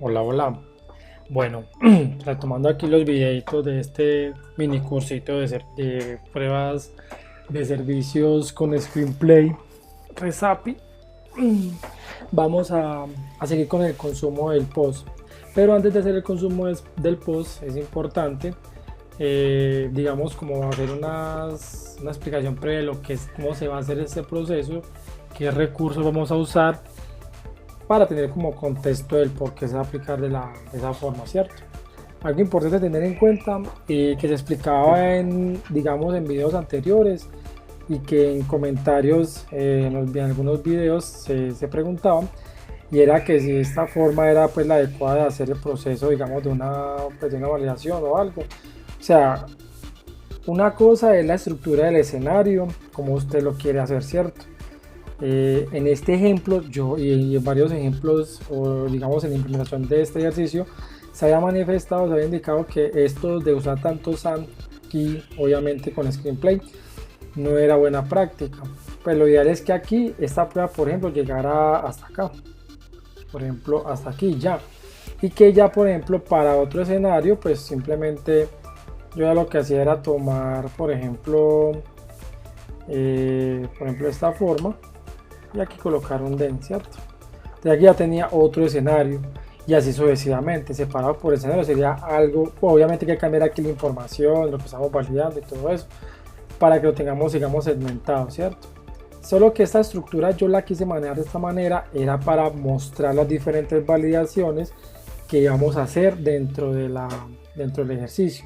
Hola, hola. Bueno, retomando aquí los videitos de este mini cursito de pruebas de servicios con Screenplay, Resapi, vamos a seguir con el consumo del post. Pero antes de hacer el consumo del post es importante, digamos, como hacer una explicación previa de lo que es, cómo se va a hacer este proceso, qué recursos vamos a usar para tener como contexto del por qué se va a aplicar de esa forma, ¿cierto? Algo importante tener en cuenta que se explicaba digamos, en videos anteriores y que en comentarios en algunos videos se preguntaban, y era que si esta forma era pues la adecuada de hacer el proceso, digamos, pues, de una validación o algo. O sea, una cosa es la estructura del escenario, como usted lo quiere hacer, ¿cierto? En este ejemplo, y en varios ejemplos, o digamos en la implementación de este ejercicio, se había manifestado, se había indicado que esto de usar tanto SAN aquí, obviamente con Screenplay, no era buena práctica. Pues lo ideal es que aquí esta prueba, por ejemplo, llegara hasta acá, por ejemplo, hasta aquí ya, y que ya, por ejemplo, para otro escenario, pues simplemente yo ya lo que hacía era tomar, por ejemplo, esta forma y aquí colocar un den, ¿cierto? De aquí ya tenía otro escenario y así sucesivamente, separado por escenario sería algo, obviamente hay que cambiar aquí la información, lo que estamos validando y todo eso, para que lo tengamos, digamos, segmentado, ¿cierto? Solo que esta estructura yo la quise manejar de esta manera, era para mostrar las diferentes validaciones que íbamos a hacer dentro del ejercicio.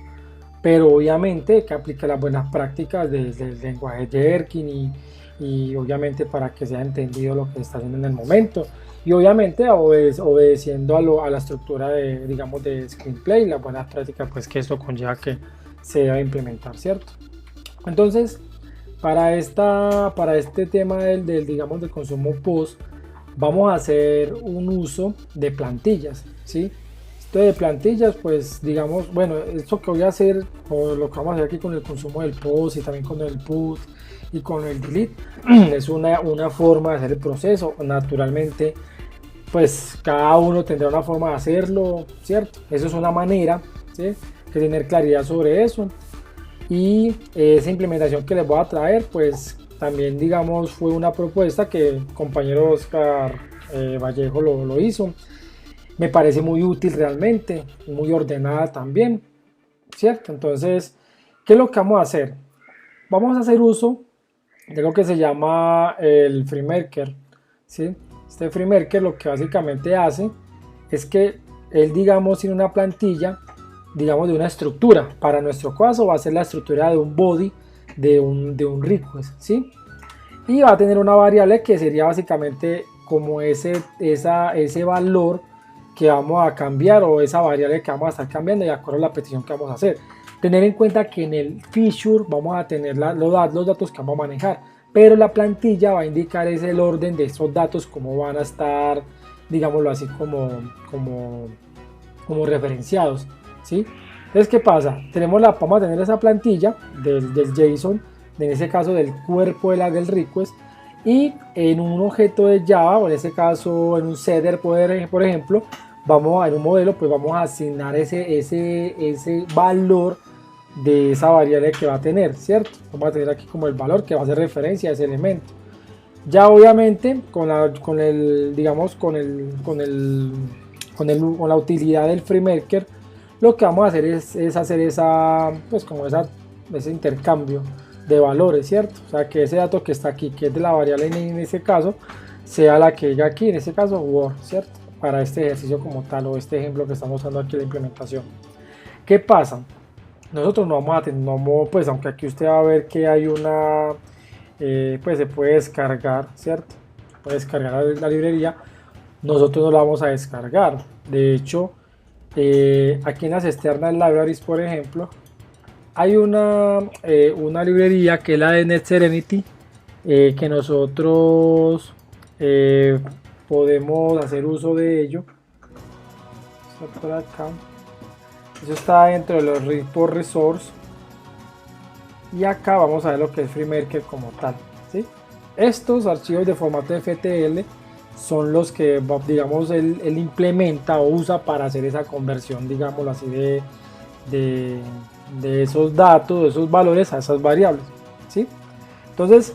Pero obviamente hay que aplicar las buenas prácticas desde el lenguaje Jerkin y obviamente para que sea entendido lo que se está haciendo en el momento, y obviamente obedeciendo a la estructura digamos, de Screenplay, la buena práctica pues que esto conlleva que se debe implementar, ¿cierto? Entonces, para este tema digamos, del consumo post, vamos a hacer un uso de plantillas, ¿sí? Esto de plantillas, pues digamos, bueno, esto que voy a hacer, o lo que vamos a hacer aquí con el consumo del post y también con el put y con el delete, es una forma de hacer el proceso. Naturalmente, pues cada uno tendrá una forma de hacerlo, ¿cierto? Eso es una manera, ¿sí? Que tener claridad sobre eso. Y esa implementación que les voy a traer, pues también, digamos, fue una propuesta que el compañero Oscar Vallejo lo hizo. Me parece muy útil realmente, muy ordenada también, ¿cierto? Entonces, ¿qué es lo que vamos a hacer? Vamos a hacer uso de lo que se llama el FreeMaker, ¿sí? Este FreeMaker lo que básicamente hace es que él, digamos, tiene una plantilla, digamos, de una estructura. Para nuestro caso va a ser la estructura de un body de un request, ¿sí? Y va a tener una variable que sería básicamente como ese valor que vamos a cambiar, o esa variable que vamos a estar cambiando de acuerdo a la petición que vamos a hacer. Tener en cuenta que en el feature vamos a tener los datos que vamos a manejar, pero la plantilla va a indicar el orden de esos datos, cómo van a estar, digámoslo así, como referenciados, ¿sí? Entonces, ¿qué pasa? Vamos a tener esa plantilla del JSON, en ese caso del cuerpo del request, y en un objeto de Java, o en este caso en un setter, por ejemplo, vamos a, en un modelo, pues vamos a asignar ese valor de esa variable que va a tener, ¿cierto? Vamos a tener aquí como el valor que va a hacer referencia a ese elemento. Ya obviamente con la utilidad del FreeMaker, lo que vamos a hacer es hacer ese intercambio de valores, ¿cierto? O sea, que ese dato que está aquí, que es de la variable en este caso, sea la que llega aquí, en este caso Word, ¿cierto? Para este ejercicio como tal, o este ejemplo que estamos usando aquí, la implementación. ¿Qué pasa? Nosotros no vamos a tener, pues aunque aquí usted va a ver que hay pues se puede descargar, ¿cierto? Se puede descargar la librería. Nosotros no la vamos a descargar. De hecho, aquí en las external libraries, por ejemplo, hay una librería que es la de NetSerenity, que nosotros podemos hacer uso de ello. Está por acá. Eso está dentro de los report resource, y acá vamos a ver lo que es FreeMaker como tal, ¿sí? Estos archivos de formato FTL son los que, digamos, él implementa o usa para hacer esa conversión, digámoslo así, de esos datos, de esos valores a esas variables, ¿sí? Entonces,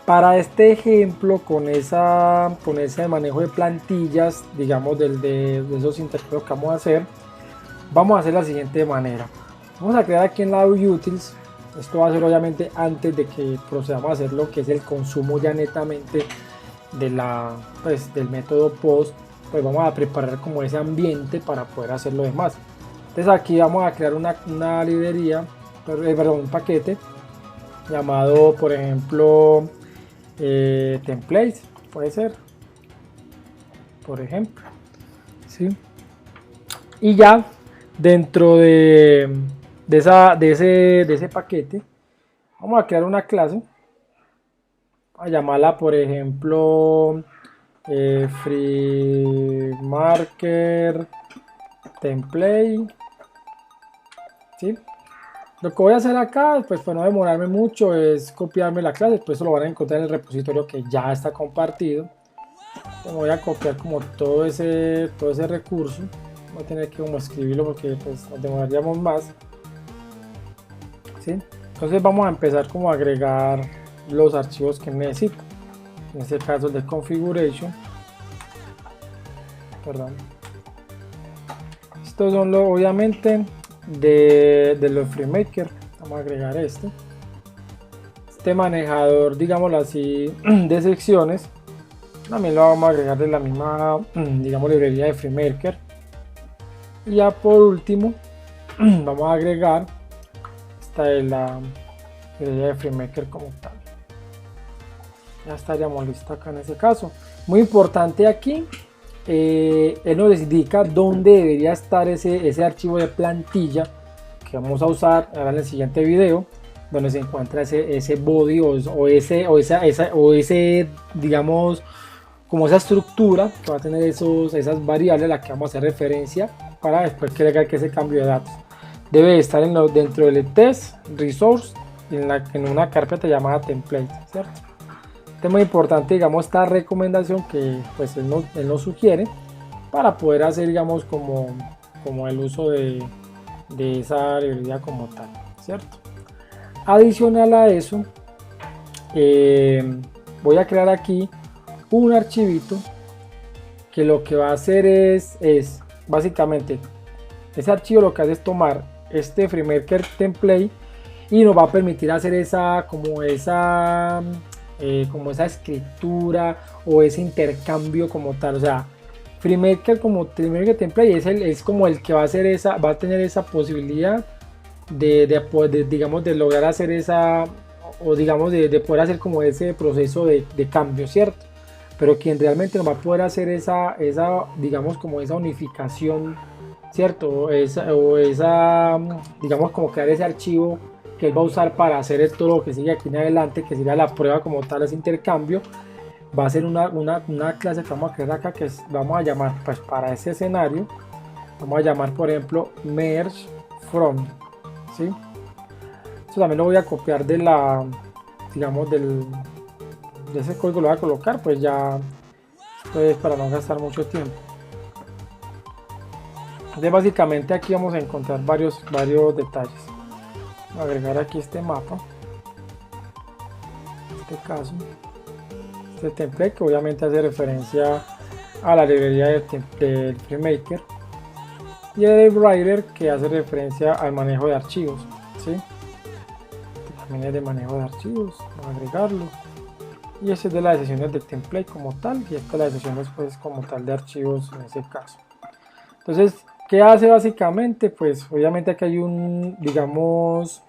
para este ejemplo, con ese manejo de plantillas, digamos, de esos intercambios que vamos a hacer la siguiente manera. Vamos a crear aquí en la utils. Esto va a ser obviamente antes de que procedamos a hacer lo que es el consumo ya netamente del método post. Pues vamos a preparar como ese ambiente para poder hacer lo demás. Entonces aquí vamos a crear una librería, perdón, un paquete llamado, por ejemplo, templates, puede ser, por ejemplo, ¿sí? Y ya dentro de ese paquete vamos a crear una clase, a llamarla, por ejemplo, free marker template, ¿sí? Lo que voy a hacer acá, pues para no demorarme mucho, es copiarme la clase. Después lo van a encontrar en el repositorio que ya está compartido. Me voy a copiar como todo ese recurso. Voy a tener que como escribirlo porque pues nos demoraríamos más, ¿sí? Entonces vamos a empezar como a agregar los archivos que necesito. En este caso el de configuration. Perdón. Estos son obviamente de los FreeMaker. Vamos a agregar este manejador, digámoslo así, de secciones. También lo vamos a agregar de la misma, digamos, librería de FreeMaker. Y ya por último vamos a agregar esta de la librería de FreeMaker como tal. Ya estaríamos listos acá en ese caso. Muy importante aquí, él nos indica dónde debería estar ese archivo de plantilla que vamos a usar ahora en el siguiente video, donde se encuentra ese body o ese, digamos, como esa estructura que va a tener esas variables a las que vamos a hacer referencia para después crear que ese cambio de datos debe estar dentro del test resource en una carpeta llamada template, ¿cierto? Es muy importante, digamos, esta recomendación que pues él nos sugiere para poder hacer, digamos, como el uso de esa librería como tal, ¿cierto? Adicional a eso, voy a crear aquí un archivito que lo que va a hacer es básicamente, ese archivo lo que hace es tomar este FreeMaker template y nos va a permitir hacer como esa escritura o ese intercambio como tal. O sea, FreeMaker template es como el que va a tener esa posibilidad digamos, de lograr hacer o digamos de poder hacer como ese proceso de cambio, ¿cierto? Pero quien realmente nos va a poder hacer digamos, como esa unificación, ¿cierto? Digamos, como crear ese archivo que él va a usar para hacer todo lo que sigue aquí en adelante, que sería la prueba como tal, ese intercambio. Va a ser una clase que vamos a crear acá, vamos a llamar, pues para ese escenario, vamos a llamar, por ejemplo, merge from, ¿sí? Esto también lo voy a copiar digamos, de ese código lo voy a colocar, pues ya, pues para no gastar mucho tiempo. Entonces básicamente aquí vamos a encontrar varios detalles. Voy a agregar aquí este mapa, en este caso, este template que obviamente hace referencia a la librería del FreeMaker, y el writer que hace referencia al manejo de archivos, ¿sí? También es de manejo de archivos, vamos a agregarlo. Y este es de las sesiones del template como tal, y esta es las sesiones pues como tal de archivos en ese caso. Entonces, ¿qué hace básicamente? Pues obviamente aquí hay digamos,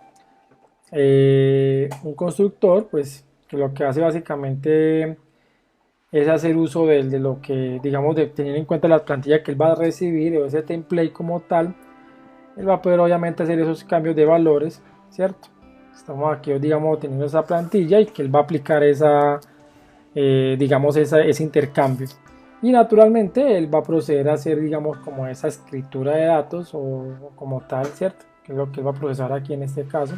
un constructor, pues que lo que hace básicamente es hacer uso de lo que, digamos, teniendo en cuenta la plantilla que él va a recibir o ese template como tal, él va a poder obviamente hacer esos cambios de valores, ¿cierto? Estamos aquí, digamos, teniendo esa plantilla y que él va a aplicar digamos, ese intercambio. Y naturalmente él va a proceder a hacer, digamos, como esa escritura de datos o como tal, ¿cierto? Que es lo que él va a procesar aquí en este caso.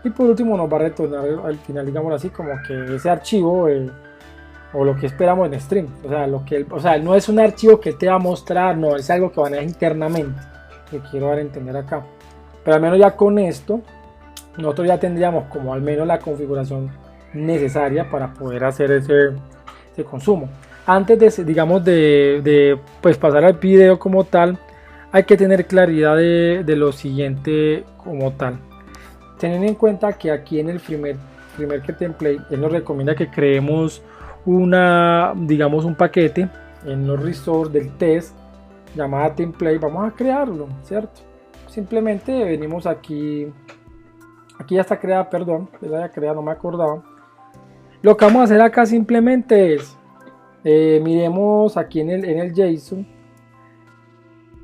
Y por último nos va a retornar al final, digamos así, como que ese archivo o lo que esperamos en stream. O sea, no es un archivo que te va a mostrar, no, es algo que maneja internamente, que quiero dar a entender acá. Pero al menos ya con esto, nosotros ya tendríamos como al menos la configuración necesaria para poder hacer ese consumo. Antes de, digamos, pues pasar al video como tal, hay que tener claridad de lo siguiente como tal. Teniendo en cuenta que aquí en el FreeMaker template, él nos recomienda que creemos digamos un paquete en los resources del test llamada template. Vamos a crearlo, ¿cierto? Simplemente venimos aquí ya está creada, perdón, ya creada, no me acordaba. Lo que vamos a hacer acá simplemente es miremos aquí en el JSON.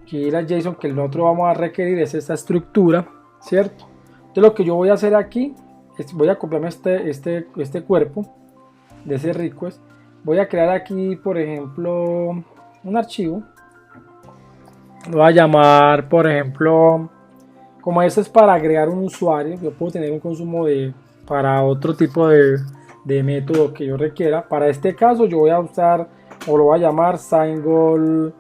Aquí el JSON que nosotros vamos a requerir es esta estructura, ¿cierto? Entonces lo que yo voy a hacer aquí es voy a copiarme este cuerpo de ese request. Voy a crear aquí, por ejemplo, un archivo. Lo voy a llamar, por ejemplo, como esto es para agregar un usuario, yo puedo tener un consumo para otro tipo de método que yo requiera. Para este caso yo voy a usar, o lo voy a llamar single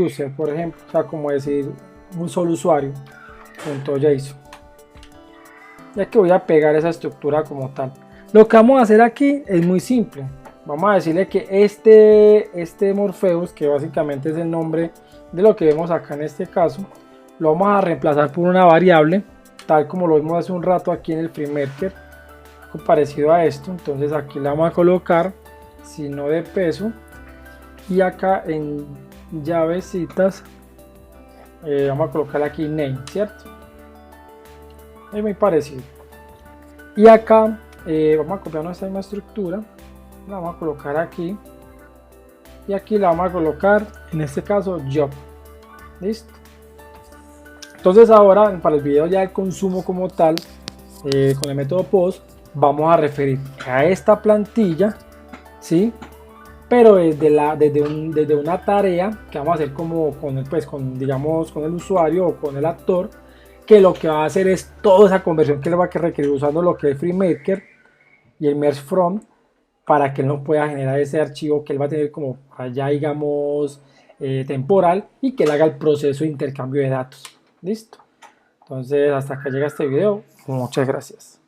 user, por ejemplo, o sea, como decir un solo usuario .json. Ya que voy a pegar esa estructura como tal. Lo que vamos a hacer aquí es muy simple. Vamos a decirle que este Morpheus, que básicamente es el nombre de lo que vemos acá en este caso, lo vamos a reemplazar por una variable, tal como lo vimos hace un rato aquí en el FreeMaker, algo parecido a esto. Entonces aquí le vamos a colocar signo de peso, y acá en llavecitas vamos a colocar aquí name, ¿cierto? Es muy parecido. Y acá vamos a copiar nuestra misma estructura, la vamos a colocar aquí, y aquí la vamos a colocar en este caso job. Listo. Entonces ahora para el video ya de consumo como tal, con el método post, vamos a referir a esta plantilla, ¿sí? Pero desde una tarea que vamos a hacer como digamos con el usuario o con el actor, que lo que va a hacer es toda esa conversión que le va a requerir usando lo que es FreeMaker y el merge from, para que él no pueda generar ese archivo que él va a tener como allá, digamos, temporal, y que él haga el proceso de intercambio de datos. Listo. Entonces hasta acá llega este video. Muchas gracias.